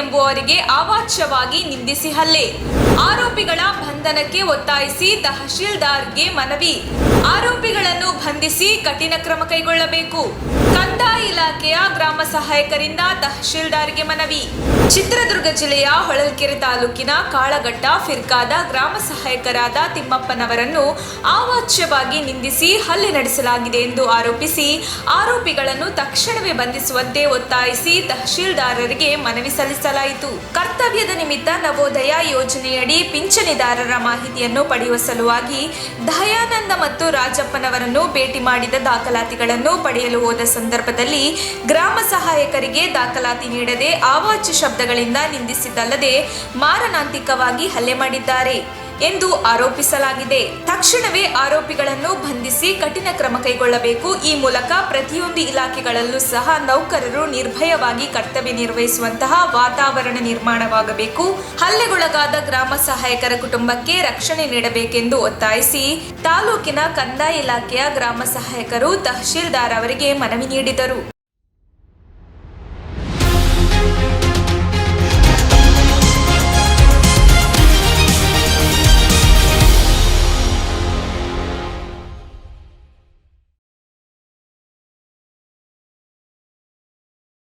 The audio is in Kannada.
ಎಂಬುವರಿಗೆ ಅವಾಚ್ಯವಾಗಿ ನಿಂದಿಸಿ ಹಲ್ಲೆ. ಆರೋಪಿಗಳ ಬಂಧನಕ್ಕೆ ಒತ್ತಾಯಿಸಿ ತಹಶೀಲ್ದಾರ್ಗೆ ಮನವಿ. ಆರೋಪಿಗಳನ್ನು ಬಂಧಿಸಿ ಕಠಿಣ ಕ್ರಮ ಕೈಗೊಳ್ಳಬೇಕು. ಕಂದಾಯ ಇಲಾಖೆಯ ಗ್ರಾಮ ಸಹಾಯಕರಿಂದ ತಹಶೀಲ್ದಾರ್ಗೆ ಮನವಿ. ಚಿತ್ರದುರ್ಗ ಜಿಲ್ಲೆಯ ಹೊಳಲ್ಕೆರೆ ತಾಲೂಕಿನ ಕಾಳಘಟ್ಟ ಫಿರ್ಕಾದ ಗ್ರಾಮ ಸಹಾಯಕರಾದ ತಿಮ್ಮಪ್ಪನವರನ್ನು ಅವಾಚ್ಯವಾಗಿ ನಿಂದಿಸಿ ಹಲ್ಲೆ ನಡೆಸಲಾಗಿದೆ ಎಂದು ಆರೋಪಿಸಿ ಆರೋಪಿಗಳನ್ನು ತಕ್ಷಣವೇ ಬಂಧಿಸುವಂತೆ ಒತ್ತಾಯಿಸಿ ತಹಶೀಲ್ದಾರರಿಗೆ ಮನವಿ ಸಲ್ಲಿಸಲಾಯಿತು. ಕರ್ತವ್ಯದ ನಿಮಿತ್ತ ನವೋದಯ ಯೋಜನೆಯಡಿ ಪಿಂಚಣಿದಾರರ ಮಾಹಿತಿಯನ್ನು ಪಡೆಯುವ ಸಲುವಾಗಿ ದಯಾನಂದ ಮತ್ತು ರಾಜಪ್ಪನವರನ್ನು ಭೇಟಿ ಮಾಡಿದ ದಾಖಲಾತಿಗಳನ್ನು ಪಡೆಯಲು ಹೋದ ಸಂದರ್ಭದಲ್ಲಿ ಗ್ರಾಮ ಸಹಾಯಕರಿಗೆ ದಾಖಲಾತಿ ನೀಡದೆ ಅವಾಚ್ಯ ಶಬ್ದಗಳಿಂದ ನಿಂದಿಸಿದ್ದಲ್ಲದೆ ಮಾರಣಾಂತಿಕವಾಗಿ ಹಲ್ಲೆ ಮಾಡಿದ್ದಾರೆ ಎಂದು ಆರೋಪಿಸಲಾಗಿದೆ. ತಕ್ಷಣವೇ ಆರೋಪಿಗಳನ್ನು ಬಂಧಿಸಿ ಕಠಿಣ ಕ್ರಮ ಕೈಗೊಳ್ಳಬೇಕು. ಈ ಮೂಲಕ ಪ್ರತಿಯೊಂದು ಇಲಾಖೆಗಳಲ್ಲೂ ಸಹ ನೌಕರರು ನಿರ್ಭಯವಾಗಿ ಕರ್ತವ್ಯ ನಿರ್ವಹಿಸುವಂತಹ ವಾತಾವರಣ ನಿರ್ಮಾಣವಾಗಬೇಕು. ಹಲ್ಲೆಗೊಳಗಾದ ಗ್ರಾಮ ಸಹಾಯಕರ ಕುಟುಂಬಕ್ಕೆ ರಕ್ಷಣೆ ನೀಡಬೇಕೆಂದು ಒತ್ತಾಯಿಸಿ ತಾಲೂಕಿನ ಕಂದಾಯ ಇಲಾಖೆಯ ಗ್ರಾಮ ಸಹಾಯಕರು ತಹಶೀಲ್ದಾರ್ ಅವರಿಗೆ ಮನವಿ ನೀಡಿದರು.